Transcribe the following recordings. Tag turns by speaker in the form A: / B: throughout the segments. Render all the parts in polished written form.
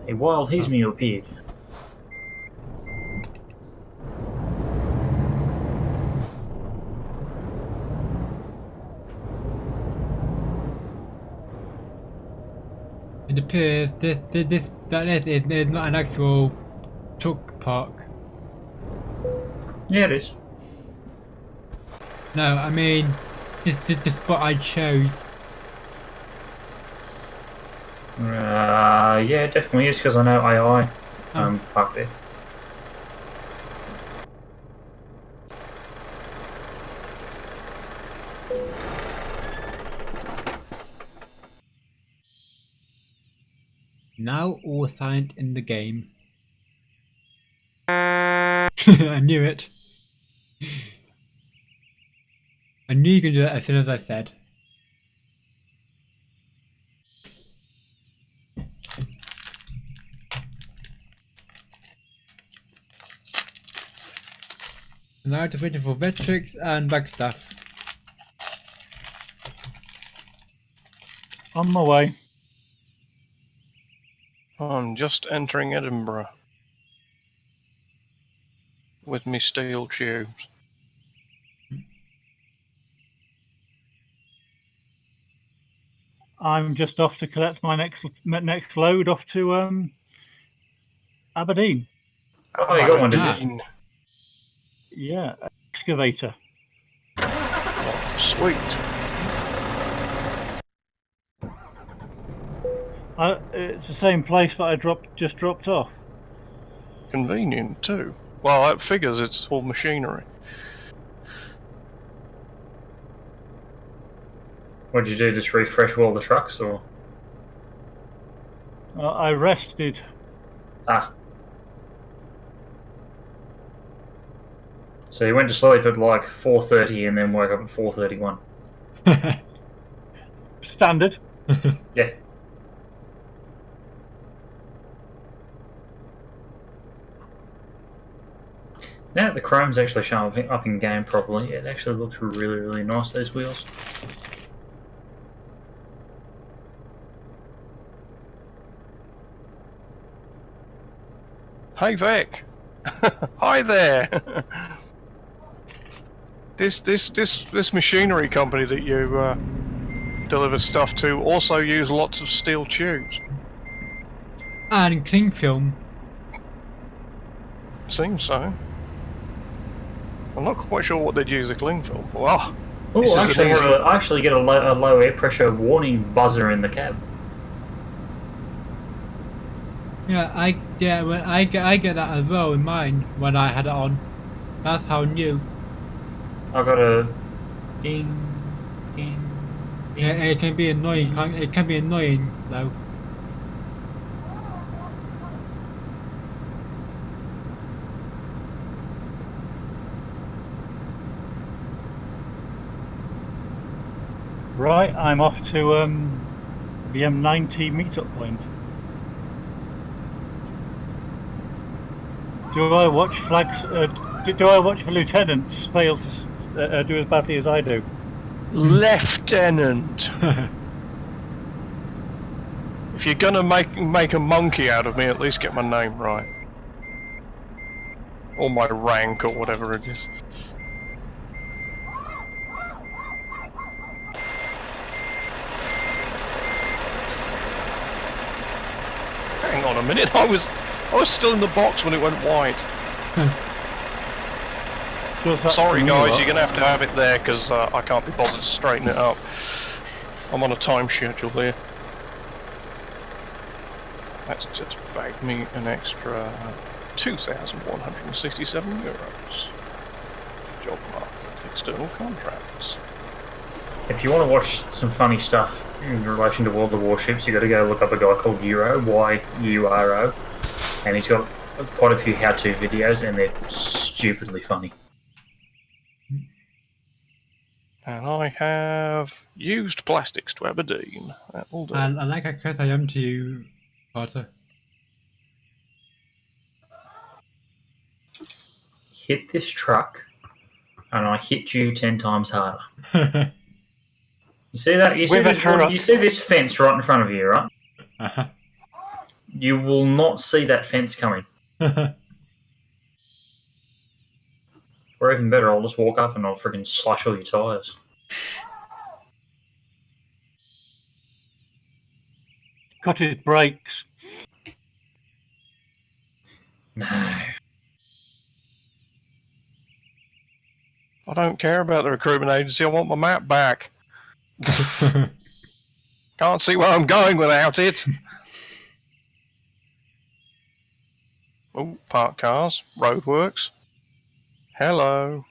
A: A wild Hesmiyu appeared.
B: It appears this is not an actual truck park.
A: Yeah, it is.
B: No, I mean the spot I chose.
A: Yeah, it definitely is because I know AI
B: Oh.
A: parked there.
B: Now all silent in the game. I knew it. I knew you could do it as soon as I said. And now just waiting for Vetrix and Wagstaff.
C: On my way.
D: I'm just entering Edinburgh with me steel tubes.
C: I'm just off to collect my next load off to Aberdeen.
A: Oh, you got one, did you?
D: Aberdeen.
C: Yeah, excavator.
D: Oh, sweet.
C: It's the same place that I just dropped off.
D: Convenient too. Well, that figures it's all machinery.
A: What did you do? Just refresh all the trucks, or?
C: I rested.
A: Ah. So you went to sleep at like 4:30 and then woke up at 4:31.
C: Standard.
A: Yeah. Now the chrome's actually showing up in game properly. It actually looks really, really nice, those wheels.
D: Hey Vic! Hi there! This machinery company that you deliver stuff to also use lots of steel tubes.
B: And cling film.
D: Seems so. I'm not quite sure what they'd use a cling film for. Well,
A: Oh, I actually get a low air pressure warning buzzer in the cab.
B: Yeah, I get that as well in mine when I had it on. That's how new.
A: I got a ding, ding, ding.
B: Yeah, it can be annoying. It can be annoying though.
C: Right, I'm off to the M90 meetup point. Do I watch do I watch the lieutenants fail to do as badly as I do?
D: Lieutenant! If you're gonna make a monkey out of me, at least get my name right. Or my rank, or whatever it is. Hang on a minute, I was still in the box when it went white. Sorry guys, you're gonna have it there because I can't be bothered to straighten it up. I'm on a time schedule here. That's just bagged me an extra 2,167 euros. Job market, external contracts.
A: If you want to watch some funny stuff in relation to World of Warships, you got to go look up a guy called Euro, Y-U-R-O, and he's got quite a few how-to videos, and they're stupidly funny.
D: And I have used plastics to Aberdeen. That will do.
B: I like how close I am to you, Carter.
A: Hit this truck, and I hit you 10 times harder. You see that? You see
C: With a
A: this?
C: truck.
A: You see this fence right in front of you, right?
B: Uh-huh.
A: You will not see that fence coming. Or even better, I'll just walk up and I'll freaking slash all your tyres.
C: Cut his brakes.
A: No.
D: I don't care about the recruitment agency. I want my map back. Can't see where I'm going without it. Oh, parked cars. Roadworks. Hello.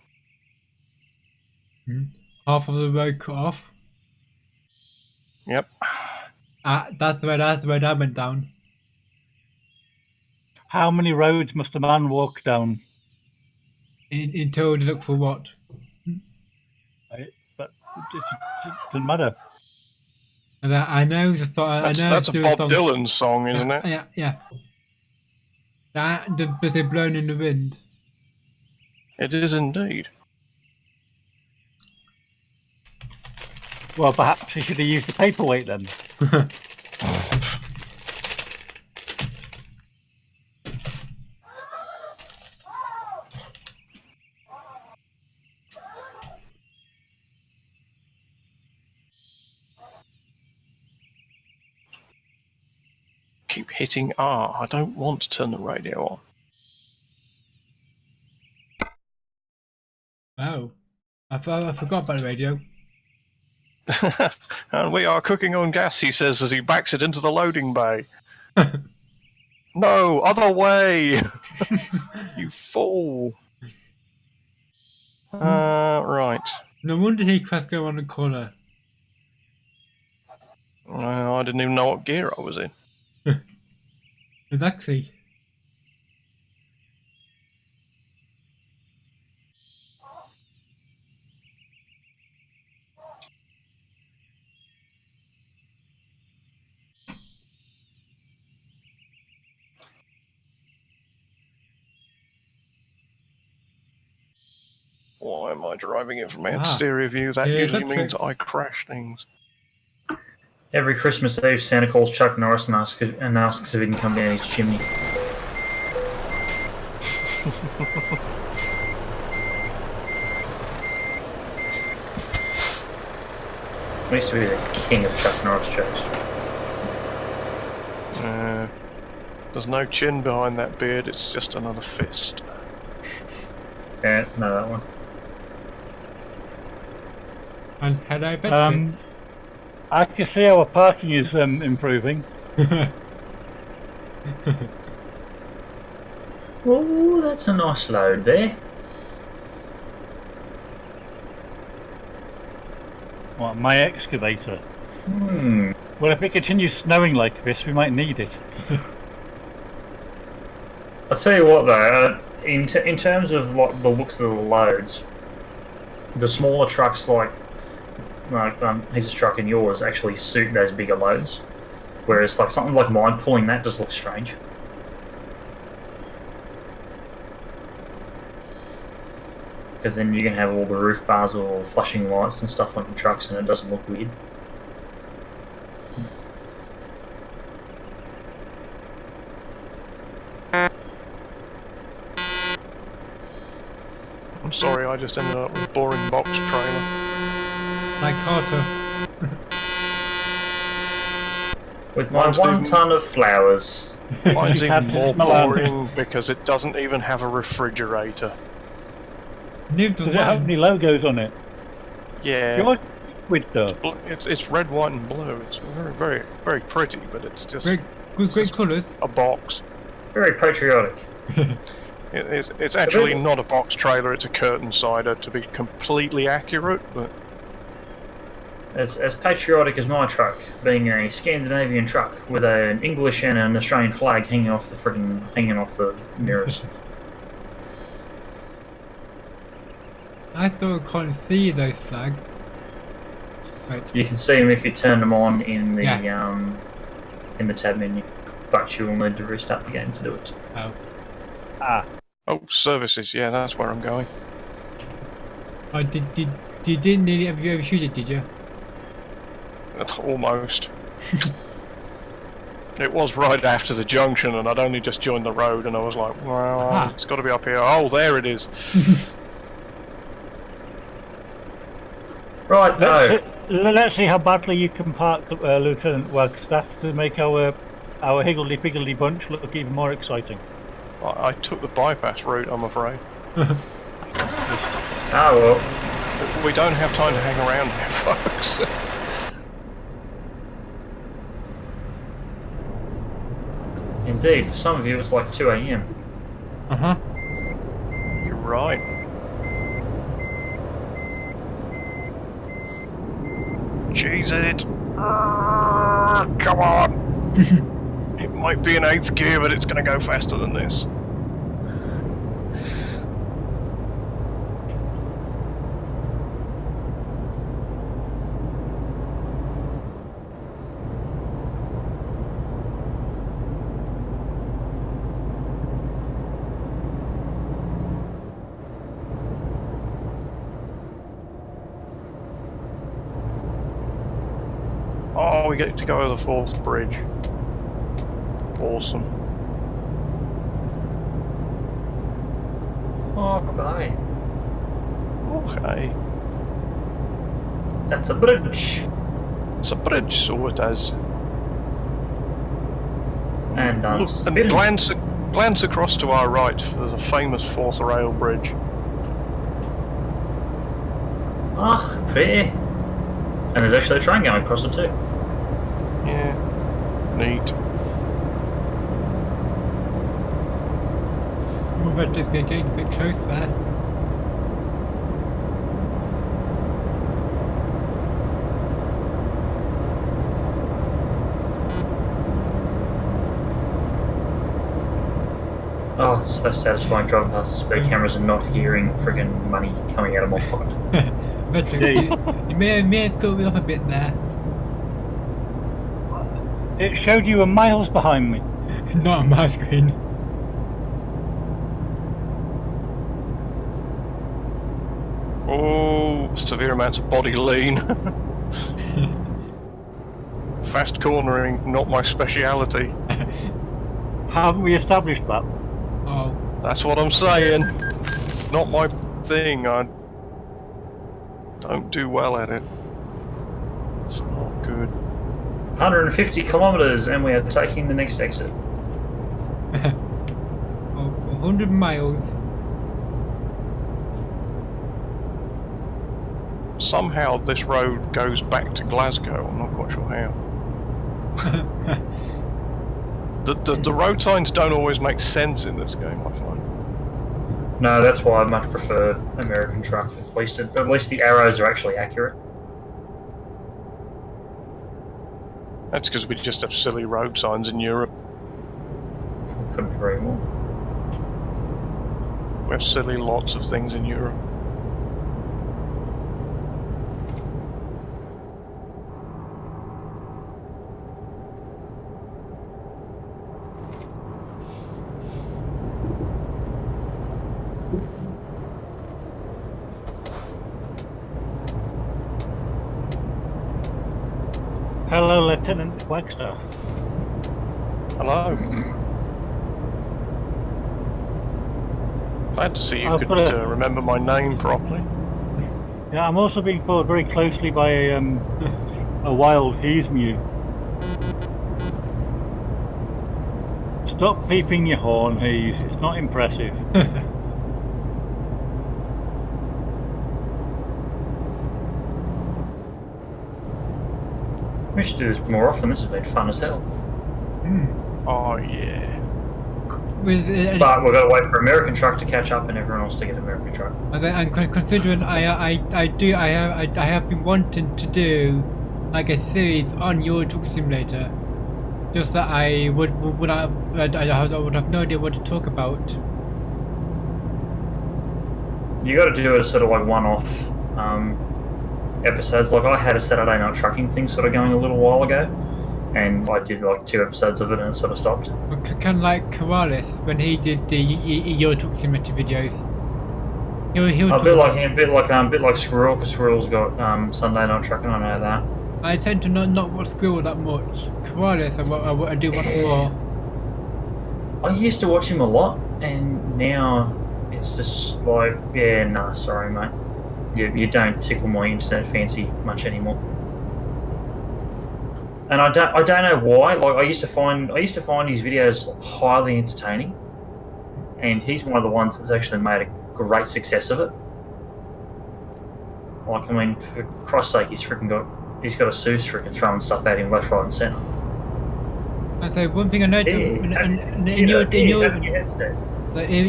B: Half of the road cut off.
D: Yep.
B: That's the road I went down.
C: How many roads must a man walk down?
B: Until they look for what?
C: But it doesn't matter.
B: And I know the thought. I know
D: That's a
B: the
D: Bob
B: song.
D: Dylan song, isn't it?
B: Yeah. But they're blown in the wind.
D: It is indeed.
C: Well, perhaps he should have used the paperweight then.
D: Keep hitting R. I don't want to turn the radio on.
B: Oh, I forgot about the radio.
D: And we are cooking on gas, he says as he backs it into the loading bay. No, other way! You fool! Right.
B: No wonder he crashed go on the corner.
D: I didn't even know what gear I was in.
B: Exactly.
D: Why am I driving it from exterior view? That
B: Yeah,
D: usually
B: that's
D: means
B: it.
D: I crash things.
A: Every Christmas Eve, Santa calls Chuck Norris and asks if he can come down his chimney. I used to be the king of Chuck Norris jokes.
D: There's no chin behind that beard, it's just another fist.
A: Yeah, no, that one.
B: And hello, Bedford.
C: I can see our parking is improving.
A: Oh, that's a nice load there.
C: What, my excavator?
A: Hmm.
C: Well, if it continues snowing like this, we might need it.
A: I'll tell you what though, in terms of like the looks of the loads, the smaller trucks like his truck and yours actually suit those bigger loads, whereas like something like mine pulling that just looks strange. Because then you can have all the roof bars with all the flashing lights and stuff on your trucks, and it doesn't look weird.
D: I'm sorry, I just ended up with a boring box trailer.
B: Like Carter.
A: With my
D: Mine's
A: 1
D: even-
A: ton of flowers.
D: Mine's even
C: Captain
D: more
C: Milano.
D: boring because it doesn't even have a refrigerator.
B: Neither
C: Does it have any
B: one.
C: logos on it?
D: Yeah.
C: Yours with though.
D: It's red, white, and blue. It's very, very, very pretty, but it's just
B: Great colours.
D: a box.
A: Very patriotic.
D: It's actually not a box trailer. It's a curtain sider, to be completely accurate. But
A: As patriotic as my truck, being a Scandinavian truck with an English and an Australian flag hanging off the mirrors.
B: I thought I couldn't see those flags. Right.
A: You can see them if you turn them on in the
B: Yeah.
A: in the tab menu, but you will need to restart the game to do it.
B: Oh.
D: oh, services. Yeah, that's where I'm going.
B: Oh, didn't nearly ever shoot it, did you?
D: Almost. It was right after the junction, and I'd only just joined the road, and I was like, well,
B: Aha.
D: it's got to be up here. Oh, there it is.
A: Right, no.
C: Let's see how badly you can park, Lieutenant Wagstaff, to make our higgledy-piggledy bunch look even more exciting.
D: I took the bypass route, I'm afraid.
A: Ah, well.
D: We don't have time to hang around here, folks.
A: Indeed, for some of you it's like 2 AM.
B: Uh-huh.
D: You're right. Cheese it! Come on! It might be an 8th gear, but it's going to go faster than this. Oh, we get to go over the 4th bridge. Awesome.
A: Okay.
D: Okay.
A: That's a bridge.
D: It's a bridge, so it is.
A: And
D: Look, and glance across to our right. There's a famous 4th rail bridge.
A: Ah, pretty. And there's actually a train going across it too.
D: Yeah. Neat.
B: Oh, but just getting a bit close there.
A: Oh, it's so satisfying driving past the speed cameras and not hearing friggin' money coming out of my pocket.
B: But you may have thrown me off a bit there.
C: It showed you were miles behind me.
B: Not on my screen.
D: Oh, severe amounts of body lean. Fast cornering, not my speciality.
C: Haven't we established that?
B: Oh.
D: That's what I'm saying. It's not my thing. I don't do well at it. It's not good.
A: 150 kilometres and we are taking the next exit.
B: 100 miles.
D: Somehow this road goes back to Glasgow. I'm not quite sure how. The road signs don't always make sense in this game, I find.
A: No, that's why I much prefer American truck. At least the arrows are actually accurate.
D: That's because we just have silly road signs in Europe.
A: Couldn't agree more.
D: We have silly lots of things in Europe.
C: Hello, Lieutenant Wagstaff.
D: Hello. Glad to see you
C: I've
D: could
C: got
D: remember my name properly.
C: Yeah, I'm also being followed very closely by a wild Hesmiyu. Stop peeping your horn, Hes. It's not impressive.
A: We should do this more often. This has been fun as hell.
D: Oh yeah.
A: But we've got to wait for American truck to catch up and everyone else to get American truck.
B: And considering I have been wanting to do like a series on Euro Truck Simulator, just that I would have no idea what to talk about.
A: You got to do it as sort of like one-off episodes. Like I had a Saturday night trucking thing sort of going a little while ago, and I did like 2 episodes of it and it sort of stopped.
B: Kind of like Corrales when he did the Euro Truck Simulator videos. He'll
A: A bit like him, a bit like Squirrel, because Squirrel's got Sunday night trucking. I know that.
B: I tend to not watch Squirrel that much. Koalas, I do watch more.
A: I used to watch him a lot, and now it's just like, yeah, nah, sorry, mate. You don't tickle my internet fancy much anymore. And I don't know why. Like I used to find his videos highly entertaining, and he's one of the ones that's actually made a great success of it. Like I mean, for Christ's sake, he's got a Zeus freaking throwing stuff at him left, right, and centre.
B: And so one thing I noticed in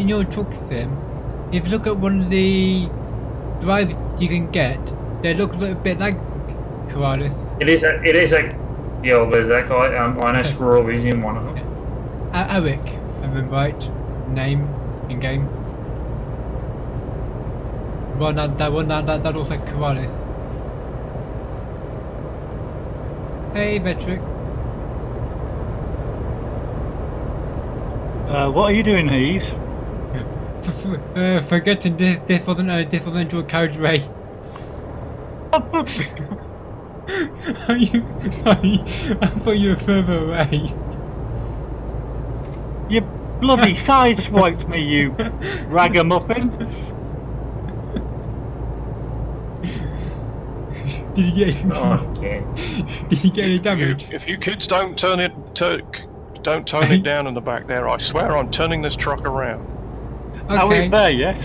B: your truck sim, if you look at one of the drivers you can get, they look a little bit like koalas.
A: It is a yeah. Well, there's that guy. I know Squirrel is in one of them.
B: Eric, I remember right, name in game. That looks like koalas. Hey, Metric.
C: What are you doing, Heath?
B: Forgetting this wasn't a carriageway. Are you sorry? I thought you were further away.
C: You bloody sideswiped me, you ragamuffin!
B: Did you get?
A: Oh, okay.
B: Did you get any damage?
D: If you kids don't tone it down in the back there, I swear I'm turning this truck around.
C: Are we there yet?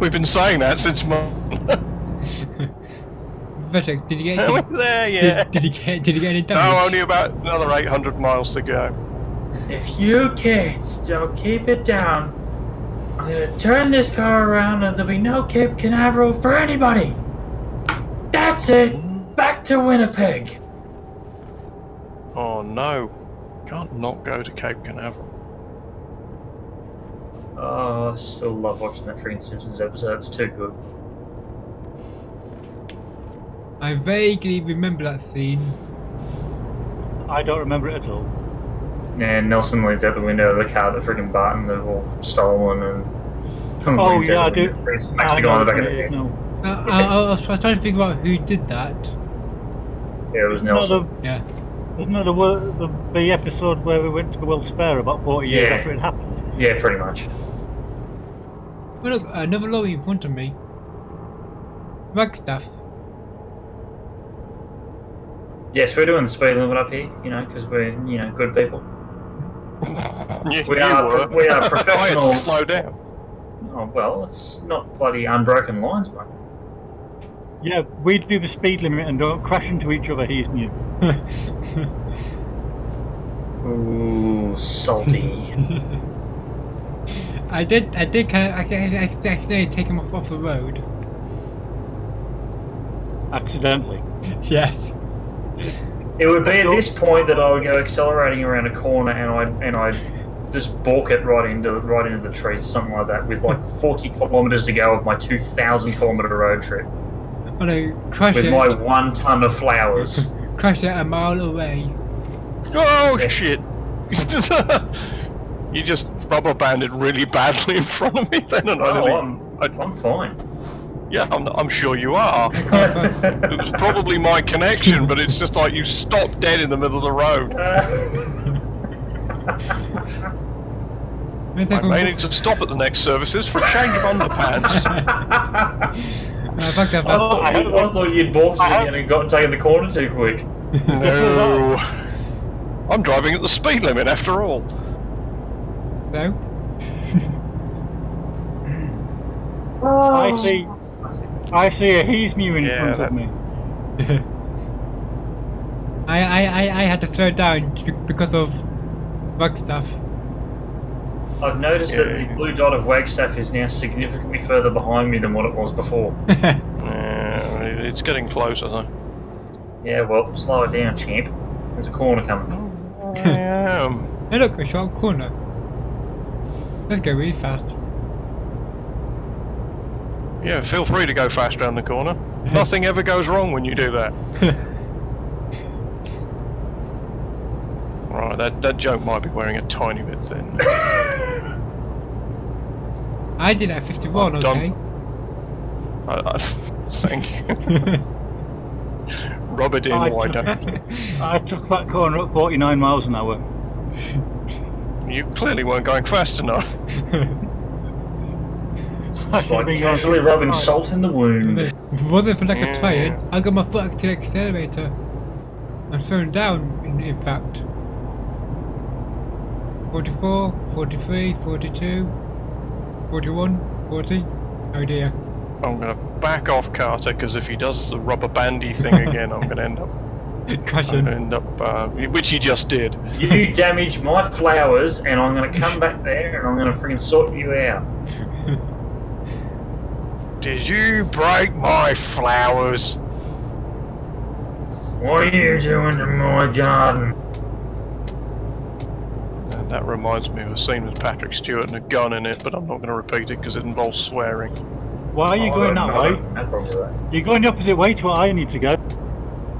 D: We've been saying that since
B: Vetric, did you get?
D: Are we there yet?
B: Did you get any damage?
D: No, only about another 800 miles to go.
A: If you kids don't keep it down, I'm gonna turn this car around and there'll be no Cape Canaveral for anybody. That's it. Back to Winnipeg.
D: Oh no, can't not go to Cape Canaveral.
A: Oh, I still love watching that freaking Simpsons episode. It's too good.
B: I vaguely remember that scene.
C: I don't remember it at all.
A: And Nelson leans out the window of the car that freaking Barton they've all stolen and.
C: Oh yeah, I do.
A: Smacks the guy on the back of the head.
C: No.
B: I was trying to figure out who did that.
A: Yeah, it was Nelson.
B: Yeah.
C: Wasn't it the episode where we went to the World's Fair about 40 years after it happened?
A: Yeah, pretty much.
B: Well, look, another lorry in front of me. Wagstaff.
A: Yes, we're doing the speed limit up here, because we're, good people. We are professional.
D: I had to slow down.
A: Oh, well, it's not bloody unbroken lines, mate.
C: Yeah, we do the speed limit and don't crash into each other, Hesmiyu.
A: Ooh, salty.
B: I did kind of accidentally take him off the road.
C: Accidentally.
B: Yes.
A: It would be at this point that I would go accelerating around a corner and I'd just balk it right into the trees or something like that with like 40 kilometres to go of my 2,000 kilometre road trip.
B: Oh no, crash
A: with
B: it.
A: my 1 ton of flowers.
B: Crash it a mile away.
D: Oh shit! You just rubber banded really badly in front of me then, and
A: I'm fine.
D: Yeah, I'm sure you are. It was probably my connection, but it's just like you stopped dead in the middle of the road. I may need to stop at the next services for a change of underpants.
A: I thought you'd balked it again and got taken the corner too quick.
D: No. I'm driving at the speed limit after all.
B: No?
C: I see a Hesmiyu in front of me.
B: I had to slow down because of Wagstaff.
A: I've noticed that the blue dot of Wagstaff is now significantly further behind me than what it was before.
D: It's getting closer though.
A: Yeah, well, slow it down, champ. There's a corner coming.
D: I am.
B: Hey look, a sharp corner. Let's go really fast.
D: Yeah, feel free to go fast round the corner. Nothing ever goes wrong when you do that. Right, that joke might be wearing a tiny bit thin.
B: I did at 51, okay?
D: Thank you. Rub it in, why don't
C: I took that corner at 49 miles an hour.
D: you? Clearly weren't going fast enough.
A: It's like casually rubbing salt in the wound.
B: Wasn't for like a
D: Yeah.
B: tire. I got my foot to the accelerator. I'm slowing down, in fact. 44, 43, 42, 41, 40. Oh dear.
D: I'm going to back off Carter, because if he does the rubber bandy thing again, I'm going to end up...
B: Crashing.
D: which he just did.
A: You damaged my flowers, and I'm going to come back there and I'm going to freaking sort you out.
D: Did you break my flowers?
A: What are you doing to my garden?
D: And that reminds me of a scene with Patrick Stewart and a gun in it, but I'm not going to repeat it because it involves swearing.
C: Why are you going that way?
A: No problem with that.
C: You're going the opposite way to where I need to go.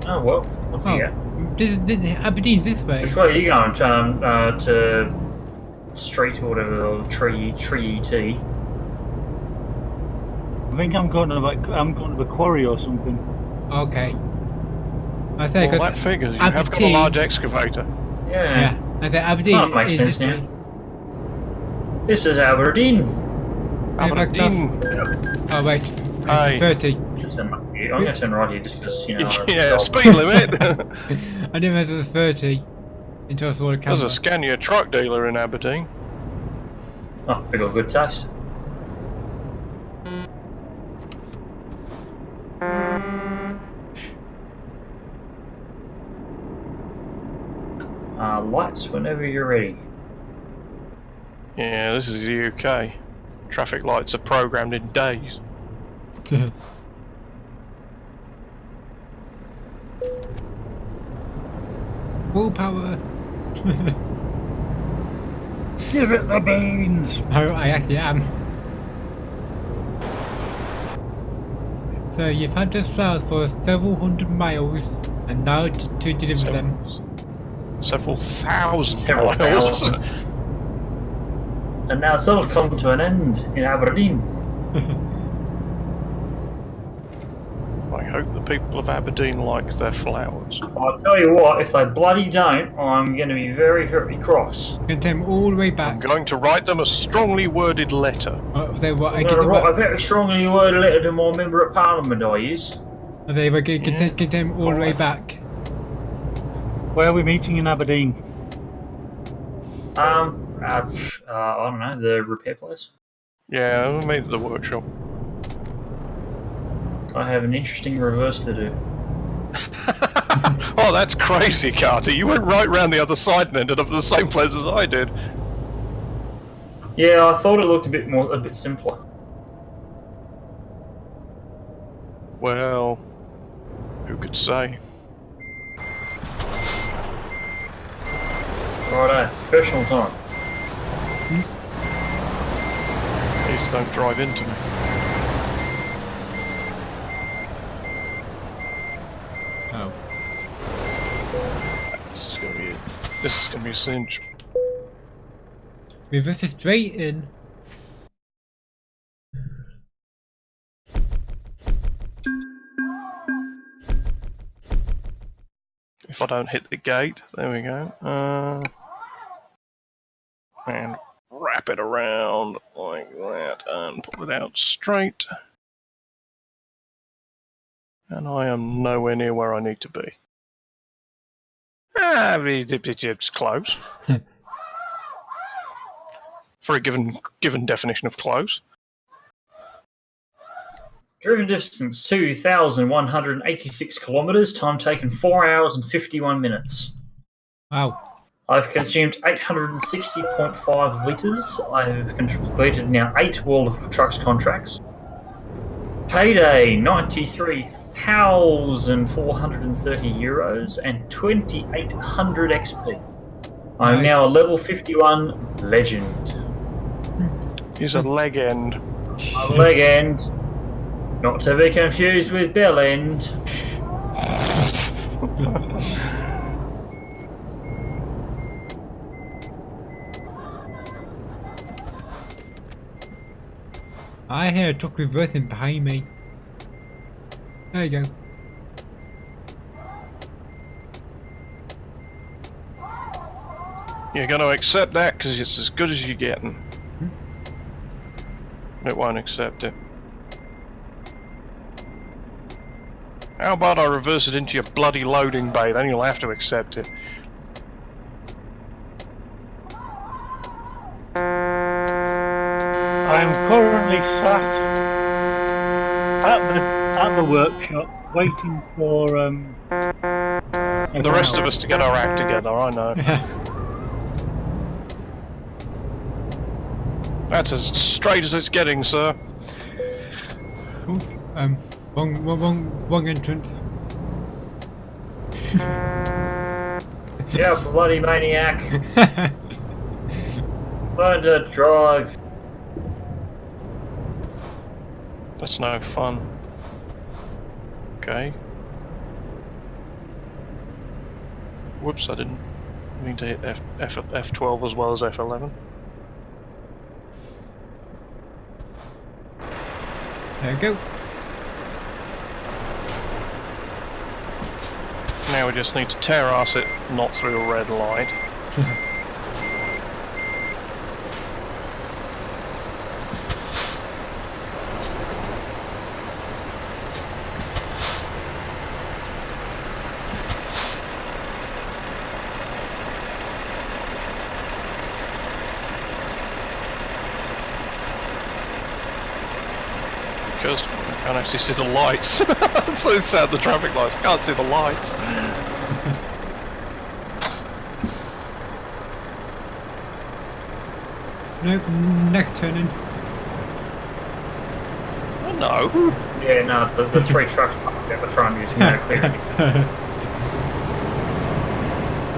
A: Oh, well, off you go.
B: This Aberdeen this way.
A: Which way are you going? To Street or whatever, or Tree T?
C: I think I'm going to the quarry or something.
B: Okay. I think
D: Well, that figures. You have got a
B: Aberdeen.
D: large excavator.
A: Yeah.
B: I think Aberdeen.
A: That makes
B: is
A: sense
B: this
A: now.
B: way.
A: This is Aberdeen.
D: Aberdeen.
B: Oh wait.
D: Aye.
B: 30.
A: I'm going to turn right here just because, you know.
D: Yeah, speed limit.
B: I didn't realize it was 30 until I saw the camera.
D: There's a Scania truck dealer in Aberdeen.
A: Oh, they got good taste. Lights whenever you're ready.
D: Yeah, this is the UK. Traffic lights are programmed in days.
B: Full power.
C: Give it the beans!
B: Oh, I actually am. So you've had this flowers for several hundred miles, and now to deliver them.
D: Several thousand
A: Several
D: miles.
A: thousand. And now it's all come to an end in Aberdeen.
D: I hope the people of Aberdeen like their flowers.
A: I'll tell you what, if they bloody don't, I'm going to be very, very cross.
B: Can take them all the way
D: I'm
B: back.
D: going to write them a strongly worded letter.
B: They what? I
A: I'm
B: get
A: going to
B: the
A: write a
B: what?
A: very strongly worded letter to my member of parliament, I is.
B: They were can take them all the way back.
C: Where are we meeting in Aberdeen?
A: I don't know, the repair place.
D: Yeah, I'll meet at the workshop.
A: I have an interesting reverse to do.
D: Oh, that's crazy, Carter. You went right round the other side and ended up at the same place as I did.
A: Yeah, I thought it looked a bit simpler.
D: Well, who could say?
A: Righto, professional time.
D: Please don't drive into me.
B: Oh.
D: This is gonna be a cinch.
B: Reverse it straight in.
D: If I don't hit the gate, there we go. And wrap it around like that and pull it out straight. And I am nowhere near where I need to be. It's close. For a given definition of close.
A: Driven distance 2,186 kilometres, time taken 4 hours and 51 minutes.
B: Wow.
A: I've consumed 860.5 litres. I have completed now 8 World of Trucks contracts. Payday 93,430 euros and 2,800 XP. I'm
B: Nice.
A: now a level 51 legend.
D: He's a leg end.
A: A leg end. Not to be confused with bell end.
B: I hear a truck reversing behind me. There you go.
D: You're going to accept that because it's as good as you're getting. It won't accept it. How about I reverse it into your bloody loading bay, then you'll have to accept it.
C: I am currently sat at the workshop waiting for
D: The rest of us to get our act together, I know. That's as straight as it's getting, sir.
B: Oops, wrong entrance.
A: Yeah, bloody maniac. Learn to drive.
D: That's no fun. Okay. Whoops, I didn't mean to hit F12 as well as F11.
B: There we go.
D: Now we just need to tear ass it, not through a red light. Because I can't actually see the lights. So it's out the traffic lights, can't see the lights.
B: Nope, next turning.
D: Oh, no.
A: Yeah, no, the three trucks parked at the front using no clearing.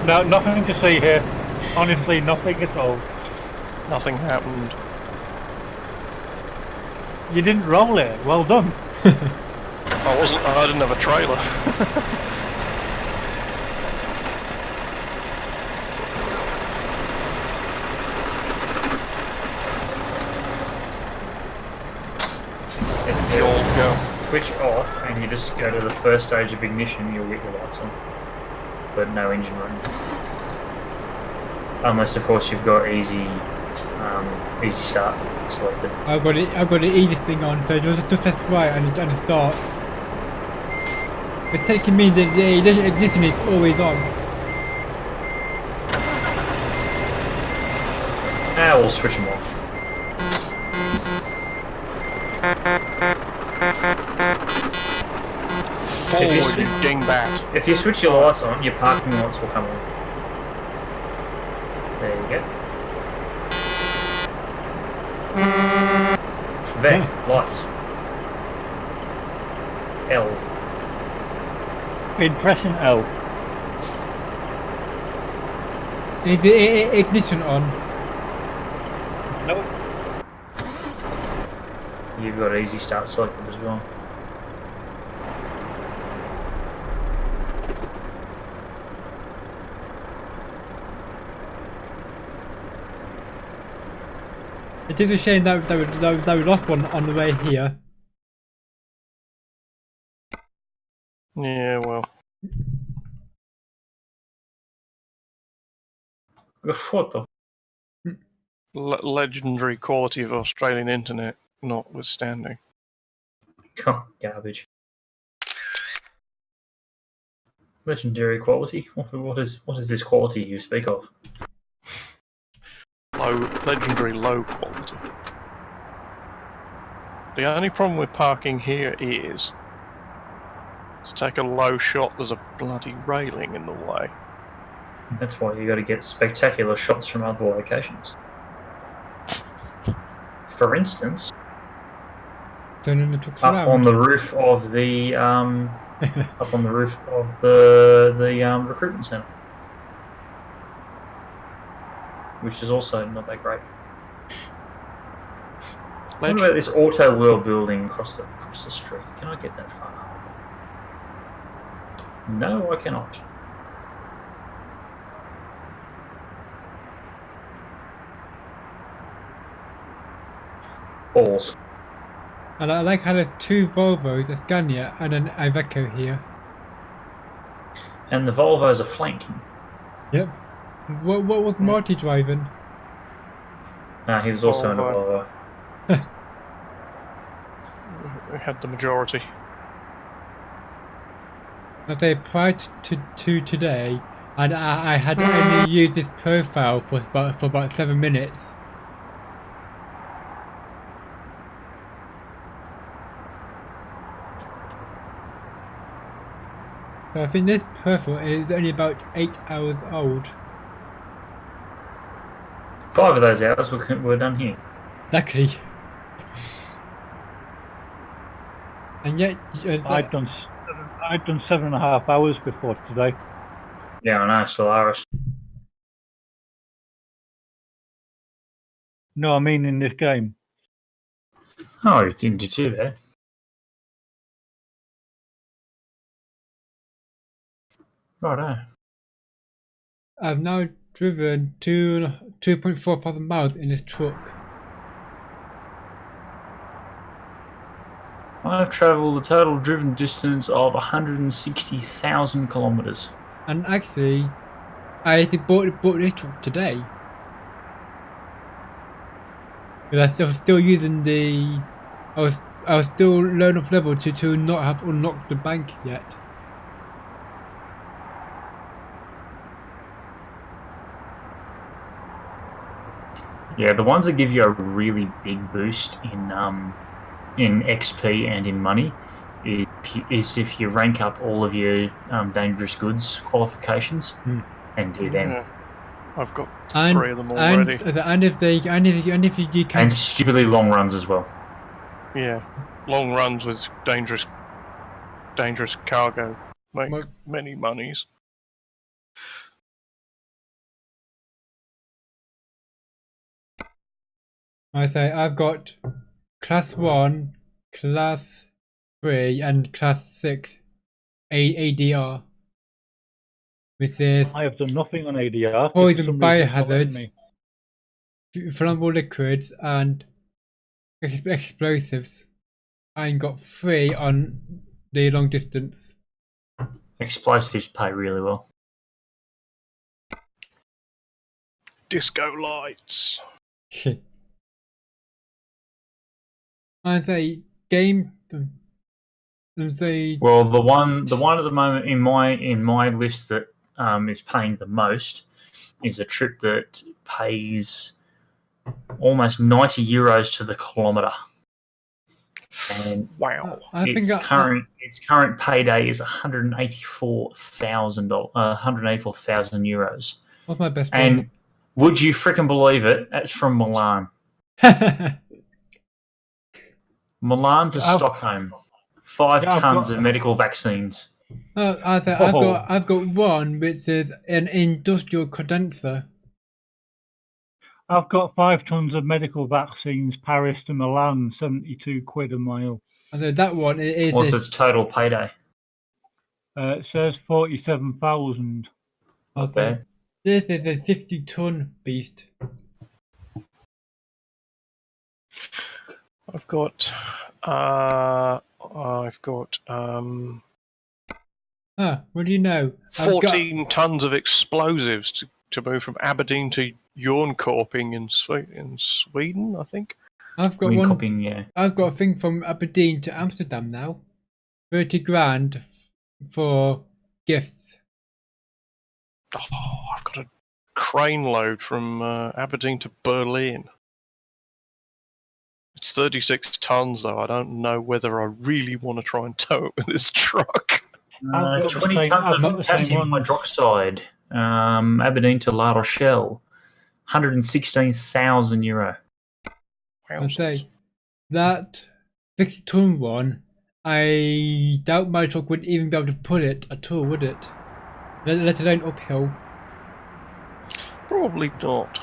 C: No, nothing to see here. Honestly, nothing at all.
D: Nothing happened.
C: You didn't roll it. Well done.
D: I didn't have a trailer.
A: If
D: You'll
A: you
D: go.
A: switch off and you just go to the first stage of ignition, you'll get your lights on. But no engine running. Unless, of course, you've got easy start selected.
B: I've got the easy thing on, so just press right and it starts. It's taking me that the ignition is always on.
A: Now we'll switch them off.
D: Forward, you dingbat.
A: If you switch your lights on, your parking lights will come on. There you go. Vec, lights. L.
C: In pressing L.
B: Is the ignition on?
C: Nope.
A: You've got easy start selected as well.
B: It is a shame that we lost one on the way here.
D: Yeah, well.
A: Good photo.
D: Legendary quality of Australian internet notwithstanding.
A: Oh, garbage. Legendary quality? What is this quality you speak of?
D: Legendary low quality. The only problem with parking here is to take a low shot, there's a bloody railing in the way.
A: That's why you got to get spectacular shots from other locations. For instance,
B: Turning the trucks
A: up
B: around.
A: on the roof of the recruitment centre, which is also not that great. What about this auto world building across the street? Can I get that far? No, I cannot. Balls.
B: And I like how there's two Volvos, a Scania and an Iveco here.
A: And the Volvos are flanking.
B: Yep. What was Marty driving?
A: He was also in a Volvo.
D: We had the majority.
B: I say prior to today, and I had only used this profile for about 7 minutes. So I think this profile is only about 8 hours old.
A: 5 of those hours were done here.
B: Luckily. And yet,
C: I'd done 7.5 hours before today.
A: Yeah, I know, Solaris.
C: No, I mean in this game.
A: Oh, you didn't do too there. Righto.
B: I've now driven 2.4 thousand miles in this truck.
A: I've travelled a total driven distance of 160,000 kilometres.
B: And actually, I actually bought this truck today. Because I was still using the... I was still low enough level to not have unlocked the bank yet.
A: Yeah, the ones that give you a really big boost in XP and in money is if you rank up all of your dangerous goods qualifications and do them.
D: Yeah. I've got 3 of them already.
B: And if you can.
A: And stupidly long runs as well.
D: Yeah, long runs with dangerous cargo make many monies.
B: I say I've got class 1, class 3 and class 6 ADR. Which is
C: I have done nothing on ADR.
B: poison biohazards, flammable liquids and explosives. I got 3 on the long distance.
A: Explosives pay really well.
D: Disco lights.
B: I say game. And say
A: Well, the one at the moment in my list that is paying the most is a trip that pays almost €90 to the kilometre. And
D: wow!
A: Its current payday is €184,000.
B: What's my best
A: And
B: friend?
A: would you frickin' believe it? That's from Milan. Milan to Stockholm. 5 tons of medical vaccines.
B: I've got one which is an industrial condenser.
C: I've got 5 tons of medical vaccines, Paris to Milan, £72 a mile.
B: And that one is.
A: What's its total payday?
C: It says 47,000.
A: Not bad.
B: This is a 50-ton beast.
D: I've got.
B: What do you know?
D: 14 tons of explosives to move from Aberdeen to Jönköping in Sweden, I think.
B: I've got I've got a thing from Aberdeen to Amsterdam now. 30 grand for gifts.
D: Oh, I've got a crane load from Aberdeen to Berlin. It's 36 tons, though. I don't know whether I really want to try and tow it with this truck.
A: 20 tons of potassium hydroxide. Aberdeen to La Rochelle. €116,000.
B: I say that 60-ton one. I doubt my truck would even be able to pull it at all, would it? Let alone uphill.
D: Probably not.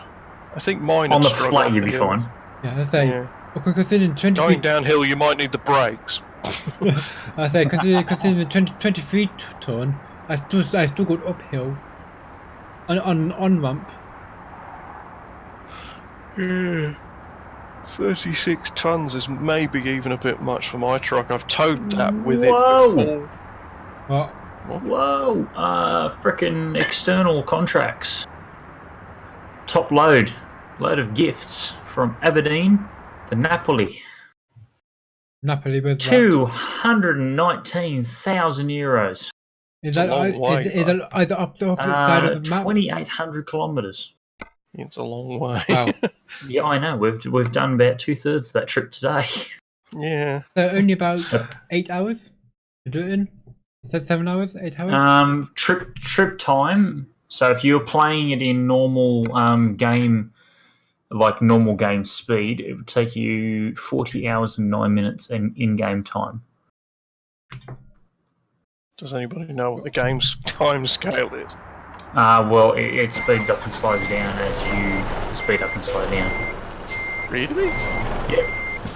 D: I think mine
A: on the flat you'd be fine.
B: Yeah, I say. Yeah. Considering 20
D: going downhill, you might need the brakes.
B: I say considering 23 ton, I still got uphill on ramp.
D: Yeah. 36 tons is maybe even a bit much for my truck. I've towed that with it before.
B: What?
A: Whoa! Frickin' external contracts. top load of gifts from Aberdeen to Napoli.
B: Napoli with that.
A: 219,000 euros.
B: Is
D: a
B: that
D: long way,
B: is that either up the opposite side of the map?
A: 2,800 kilometres.
D: It's a long way.
B: Wow.
A: Yeah, I know. We've done about 2/3 of that trip today.
D: Yeah.
B: So only about 8 hours to do it in? Is that 7 hours? 8 hours?
A: Trip time. So if you're playing it in normal game, like normal game speed, it would take you 40 hours and 9 minutes in-game time.
D: Does anybody know what the game's time scale is?
A: Well, it speeds up and slows down as you speed up and slow down.
D: Really?
A: Yeah.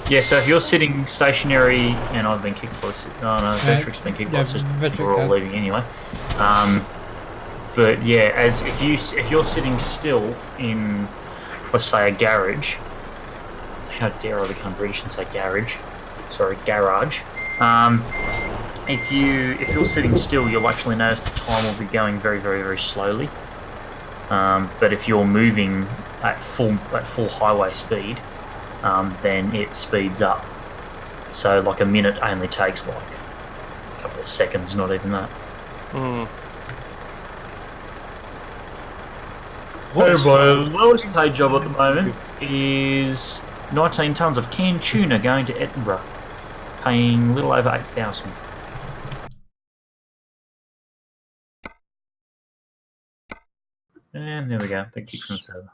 A: Yeah, so if you're sitting stationary, and I've been kicked by Vetric's been kicked by
B: Vetric
A: we're all
B: has.
A: leaving anyway. But yeah, as if you're sitting still in, let's say, a garage. How dare I become British and say garage? Sorry, garage. If you're sitting still, you'll actually notice the time will be going very, very, very slowly. But if you're moving at full highway speed, then it speeds up. So like a minute only takes like a couple of seconds, not even that. My lowest paid job at the moment is 19 tonnes of canned tuna going to Edinburgh, paying a little over 8,000. And there we go. They kicked from the server.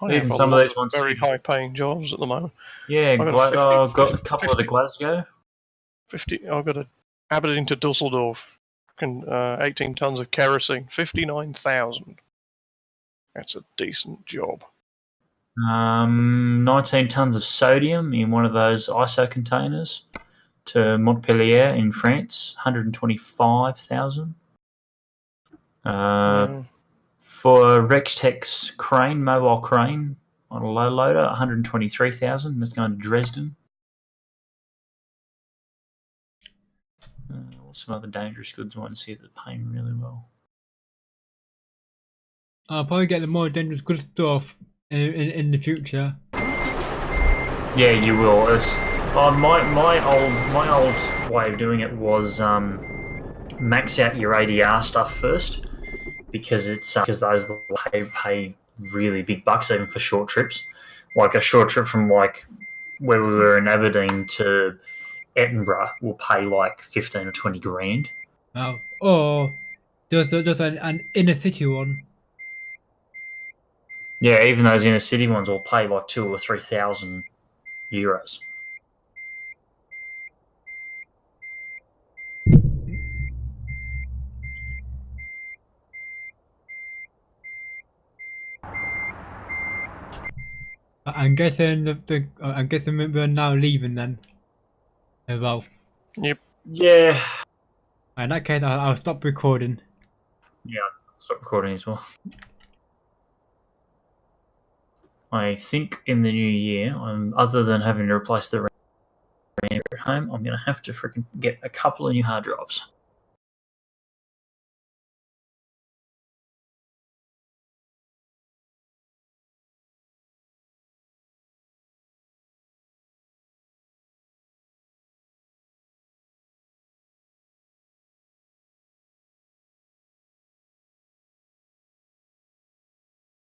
A: Even some of these ones
D: very high-paying jobs at the moment.
A: Yeah,
D: I've got
A: I've got a couple of the Glasgow.
D: I've got a Aberdeen to Dusseldorf, 18 tons of kerosene, 59,000. That's a decent job.
A: 19 tonnes of sodium in one of those ISO containers to Montpellier in France, 125,000. For Rextex crane, mobile crane on a low loader, 123,000. That's going to Dresden. Some other dangerous goods I want to see that are paying really well.
B: I'll probably get the more dangerous good stuff in the future.
A: Yeah, you will. My old way of doing it was max out your ADR stuff first, because those pay really big bucks even for short trips. Like a short trip from like where we were in Aberdeen to Edinburgh will pay like 15 or 20 grand.
B: Wow. Or there's an inner city one.
A: Yeah, even those inner city ones will pay like 2,000 or 3,000 euros.
B: I'm guessing I'm guessing we're now leaving then. As well.
D: Yep.
A: Yeah.
B: In that case, I'll stop recording.
A: Yeah, I'll stop recording as well. I think in the new year, other than having to replace the RAM at home, I'm going to have to freaking get a couple of new hard drives.